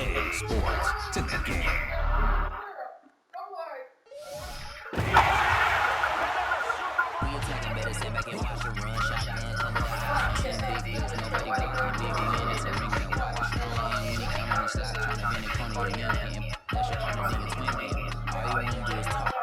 EA Sports. It's in the game. We attacking, better sit back and watch the run. Shotgun, come with the high. Big deals, nobody got me. Big minutes and ring and watch. And when he come in the slot, trying to bend the corner, you young him. That shit trying to be a twin man. All you wanna do is talk.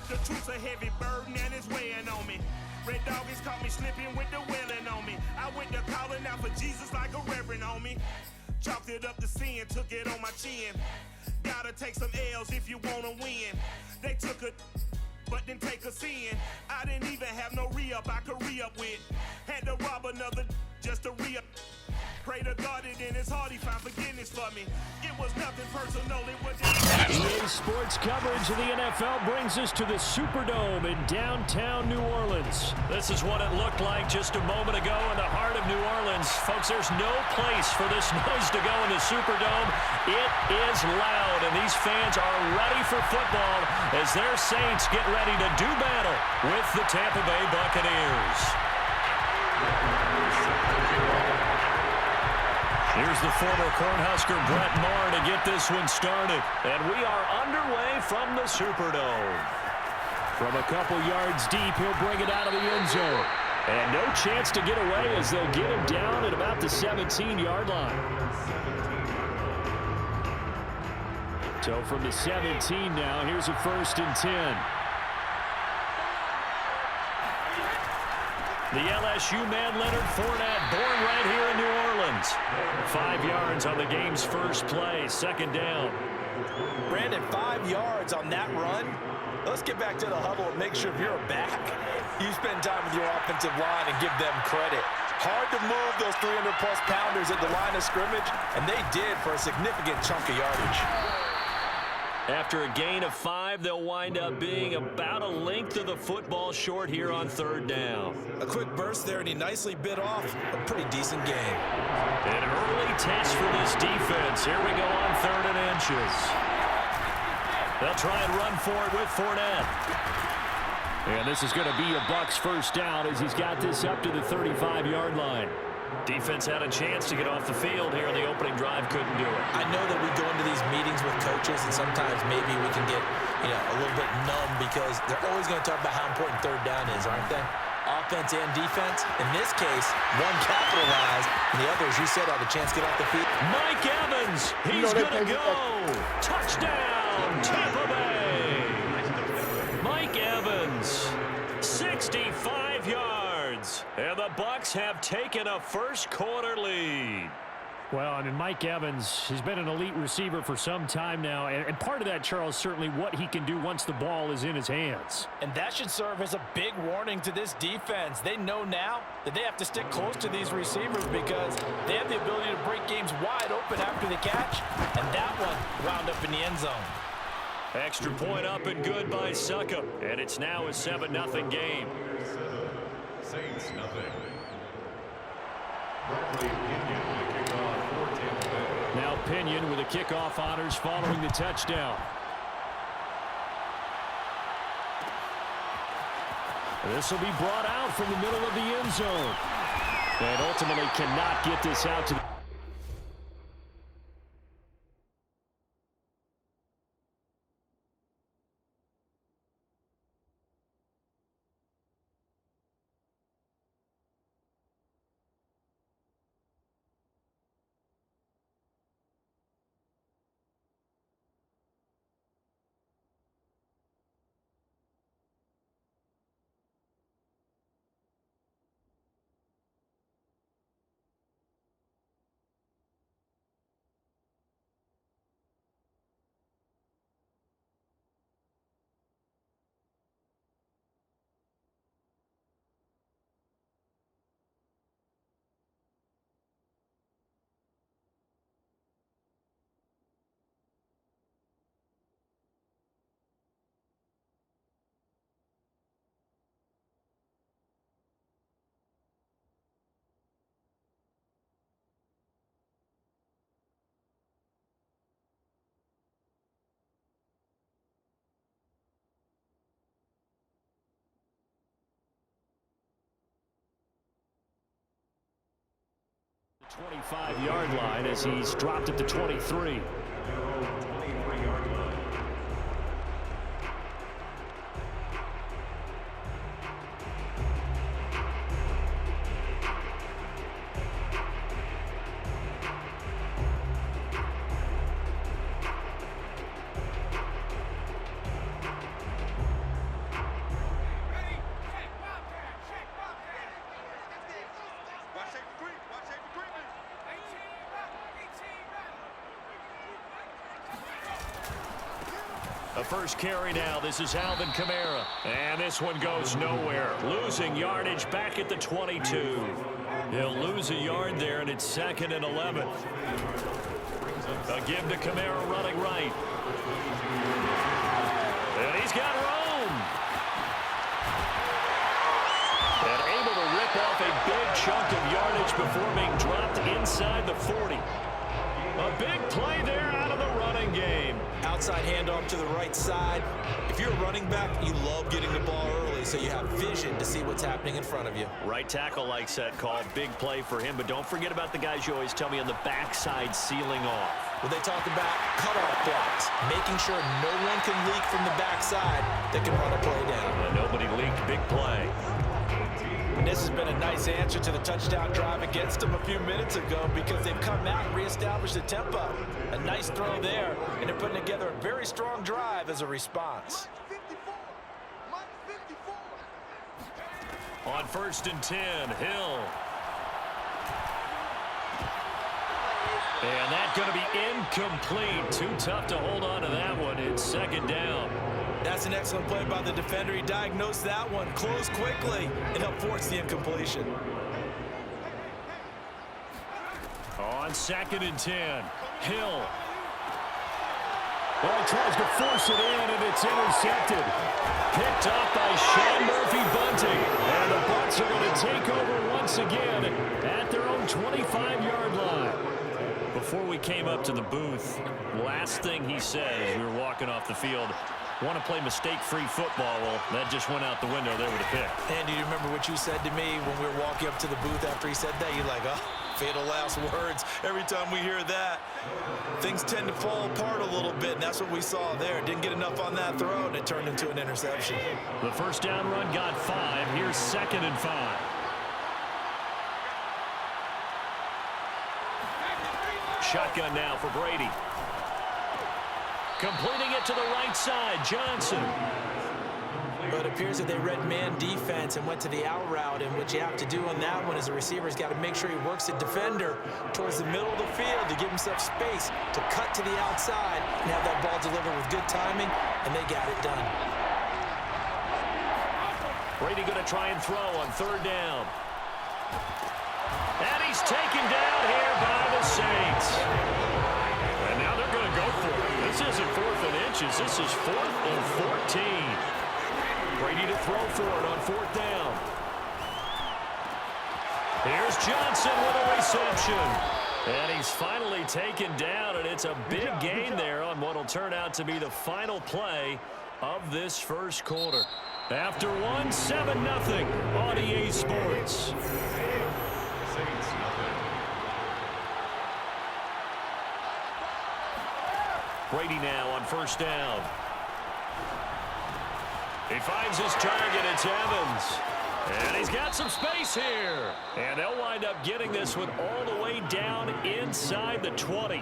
The truth's a heavy burden and it's weighing on me. Red Dog has caught me slipping with the wailing on me. I went to calling out for Jesus like a reverend on me. Chalked it up to sin, took it on my chin. Gotta take some L's if you wanna win. They took a but didn't take a sin. I didn't even have no re-up I could re-up with. Had to rob another just to re-up. Pray to God that in his heart he found forgiveness for me. It was nothing personal, it was EA Sports coverage of the NFL brings us to the Superdome in downtown New Orleans. This is what it looked like just a moment ago in the heart of New Orleans. Folks, there's no place for this noise to go in the Superdome. It is loud, and these fans are ready for football as their Saints get ready to do battle with the Tampa Bay Buccaneers. Here's the former Cornhusker Brett Maher to get this one started. And we are underway from the Superdome. From a couple yards deep, he'll bring it out of the end zone. And no chance to get away as they'll get him down at about the 17-yard line. So from the 17 now, here's a 1st and 10. The LSU man, Leonard Fournette, born right here in New Orleans. 5 yards on the game's first play, 2nd down. Brandon, 5 yards on that run. Let's get back to the huddle and make sure if you're back, you spend time with your offensive line and give them credit. Hard to move those 300-plus pounders at the line of scrimmage, and they did for a significant chunk of yardage. After a gain of 5, they'll wind up being about a length of the football short here on 3rd down. A quick burst there, and he nicely bit off a pretty decent gain. An early test for this defense. Here we go on 3rd and inches. They'll try and run for it with Fournette. And this is going to be a Bucs 1st down as he's got this up to the 35-yard line. Defense had a chance to get off the field here in the opening drive, couldn't do it. I know that we go into these meetings with coaches, and sometimes maybe we can get, a little bit numb because they're always going to talk about how important 3rd down is, aren't they? Offense and defense. In this case, one capitalized, and the other, as you said, had a chance to get off the field. Mike Evans, he's going to go. Touchdown, Tampa Bay. Mike Evans, 65 yards. And the Bucs have taken a first-quarter lead. Well, I mean, Mike Evans, he's been an elite receiver for some time now. And part of that, Charles, certainly what he can do once the ball is in his hands. And that should serve as a big warning to this defense. They know now that they have to stick close to these receivers because they have the ability to break games wide open after the catch. And that one wound up in the end zone. Extra point up and good by Succop. And it's now a 7-0 game. Saints nothing. Now Pinion with the kickoff honors following the touchdown. This will be brought out from the middle of the end zone. And ultimately cannot get this out to the 25-yard line as he's dropped it to 23. The first carry now. This is Alvin Kamara. And this one goes nowhere. Losing yardage back at the 22. He'll lose a yard there, and it's 2nd and 11. A give to Kamara running right. And he's got room. And able to rip off a big chunk of yardage before being dropped inside the 40. A big play there out of the running game. Outside handoff to the right side. If you're a running back, you love getting the ball early so you have vision to see what's happening in front of you. Right tackle likes that call. Big play for him, but don't forget about the guys you always tell me on the backside sealing off. Well, they talk about cutoff blocks, making sure no one can leak from the backside that can run a play down. And nobody leaked. Big play. And this has been a nice answer to the touchdown drive against them a few minutes ago because they've come out and reestablished the tempo. A nice throw there, and they're putting together a very strong drive as a response. On 1st and 10, Hill. And that's going to be incomplete. Too tough to hold on to that one. It's 2nd down. That's an excellent play by the defender. He diagnosed that one, closed quickly, and helped force the incompletion. On 2nd and 10, Hill. Well, he tries to force it in, and it's intercepted. Picked off by Sean Murphy-Bunting. And the Bucs are going to take over once again at their own 25-yard line. Before we came up to the booth, last thing he said as we were walking off the field, want to play mistake-free football. Well, that just went out the window there with a pick. Andy, do you remember what you said to me when we were walking up to the booth after he said that? You're like, oh, fatal last words. Every time we hear that, things tend to fall apart a little bit, and that's what we saw there. Didn't get enough on that throw, and it turned into an interception. The first down run got 5. Here's 2nd and 5. Shotgun now for Brady. Completing it to the right side, Johnson. But it appears that they read man defense and went to the out route, and what you have to do on that one is a receiver's got to make sure he works the defender towards the middle of the field to give himself space to cut to the outside and have that ball delivered with good timing, and they got it done. Brady going to try and throw on 3rd down. And he's taken down here by the Saints. And now they're going to go for it. This isn't 4th and inches. This is 4th and 14. Brady to throw for it on 4th down. Here's Johnson with a reception. And he's finally taken down, and it's a big gain there on what will turn out to be the final play of this first quarter. After one, 7-0 on EA Sports. Brady now on 1st down. He finds his target. It's Evans. And he's got some space here. And they'll wind up getting this one all the way down inside the 20.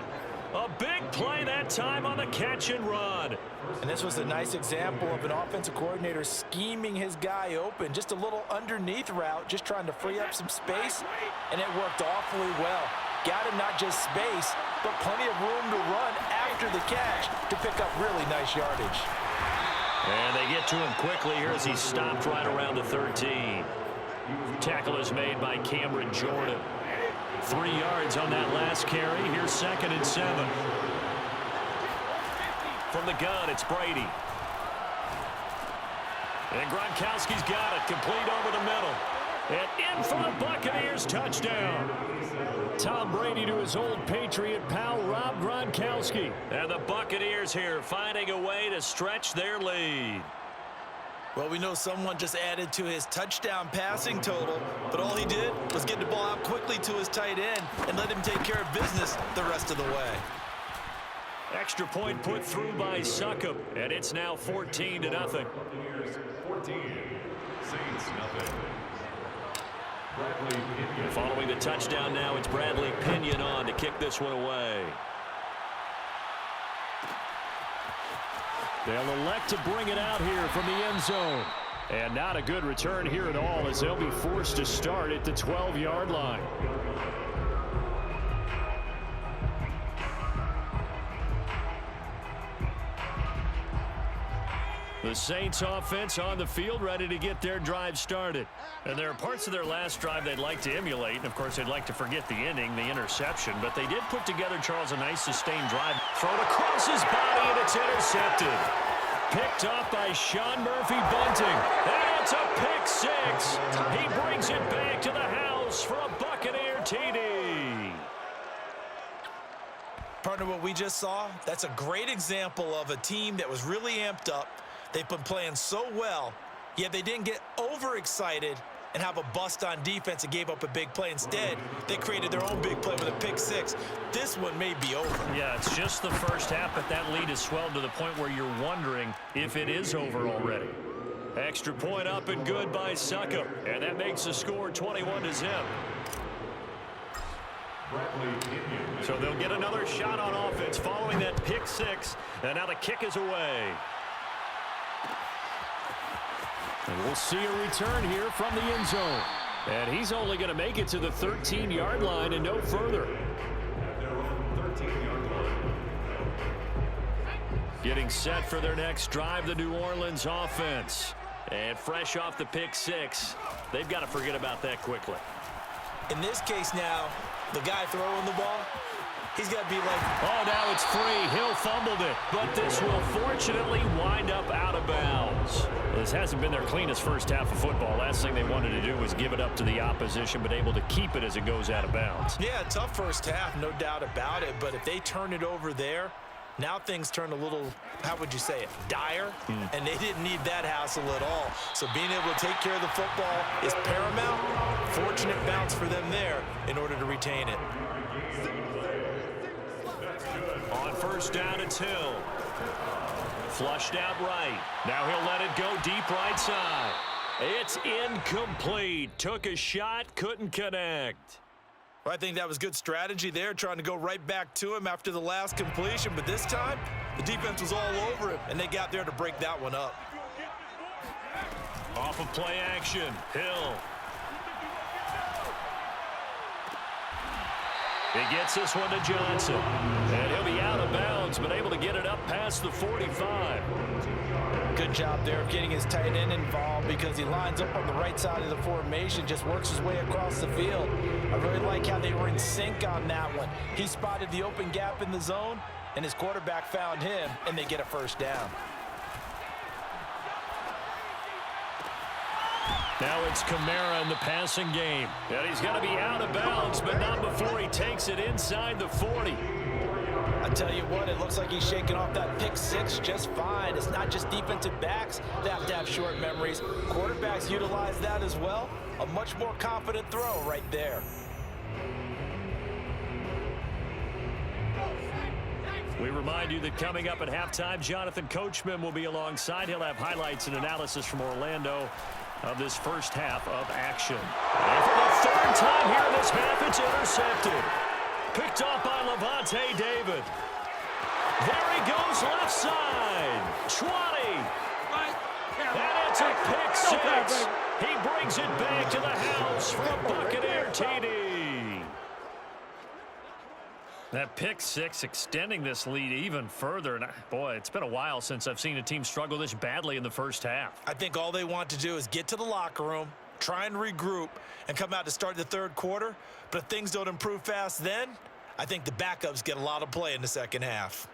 A big play that time on the catch and run. And this was a nice example of an offensive coordinator scheming his guy open. Just a little underneath route, just trying to free up some space. And it worked awfully well. Got him not just space, but plenty of room to run after the catch to pick up really nice yardage. And they get to him quickly here as he's stopped right around the 13. Tackle is made by Cameron Jordan. 3 yards on that last carry. Here's 2nd and 7. From the gun, it's Brady. And Gronkowski's got it. Complete over the middle. And in for the Buccaneers touchdown. Tom Brady to his old Patriot pal, Rob Gronkowski. And the Buccaneers here finding a way to stretch their lead. Well, we know someone just added to his touchdown passing total, but all he did was get the ball out quickly to his tight end and let him take care of business the rest of the way. Extra point put through by Succop, and it's now 14-0. Buccaneers 14, Saints nothing. Bradley Pinion. Following the touchdown now, it's Bradley Pinion on to kick this one away. They'll elect to bring it out here from the end zone. And not a good return here at all, as they'll be forced to start at the 12-yard line. The Saints offense on the field, ready to get their drive started. And there are parts of their last drive they'd like to emulate. And of course, they'd like to forget the ending, the interception. But they did put together, Charles, a nice sustained drive. Thrown across his body, and it's intercepted. Picked off by Sean Murphy-Bunting. And it's a pick six. He brings it back to the house for a Buccaneer TD. Partner, what we just saw, that's a great example of a team that was really amped up. They've been playing so well, yet they didn't get overexcited and have a bust on defense and gave up a big play. Instead, they created their own big play with a pick six. This one may be over. Yeah, it's just the first half, but that lead has swelled to the point where you're wondering if it is over already. Extra point up and good by Succop, and that makes the score 21-0. So they'll get another shot on offense following that pick six, and now the kick is away. And we'll see a return here from the end zone. And he's only going to make it to the 13-yard line and no further. Getting set for their next drive, the New Orleans offense. And fresh off the pick six, they've got to forget about that quickly. In this case now, the guy throwing the ball, he's got to be like, oh, now it's free. Hill fumbled it, but this will fortunately wind up out of bounds. This hasn't been their cleanest first half of football. Last thing they wanted to do was give it up to the opposition, but able to keep it as it goes out of bounds. Yeah, tough first half, no doubt about it, but if they turn it over there, now things turn a little, how would you say it, dire, and they didn't need that hassle at all. So being able to take care of the football is paramount. Fortunate bounce for them there in order to retain it. On first down, it's Hill. Flushed out right. Now he'll let it go deep right side. It's incomplete. Took a shot, couldn't connect. Well, I think that was good strategy there, trying to go right back to him after the last completion. But this time, the defense was all over him, and they got there to break that one up. Off of play action, Hill. He gets this one to Johnson. And he'll be out of bounds, but able to get it up past the 45. Good job there of getting his tight end involved because he lines up on the right side of the formation, just works his way across the field. I really like how they were in sync on that one. He spotted the open gap in the zone, and his quarterback found him, and they get a first down. Now it's Kamara in the passing game. And he's going to be out of bounds, but not before he takes it inside the 40. I tell you what, it looks like he's shaking off that pick six just fine. It's not just defensive backs that have to have short memories. Quarterbacks utilize that as well. A much more confident throw right there. We remind you that coming up at halftime, Jonathan Coachman will be alongside. He'll have highlights and analysis from Orlando of this first half of action. And for the third time here in this half, it's intercepted. Picked off by Levante David. There he goes, left side. 20. And it's a pick six. He brings it back to the house for a Buccaneer TD. That pick six extending this lead even further. And boy, it's been a while since I've seen a team struggle this badly in the first half. I think all they want to do is get to the locker room, try and regroup, and come out to start the third quarter. But if things don't improve fast then, I think the backups get a lot of play in the second half.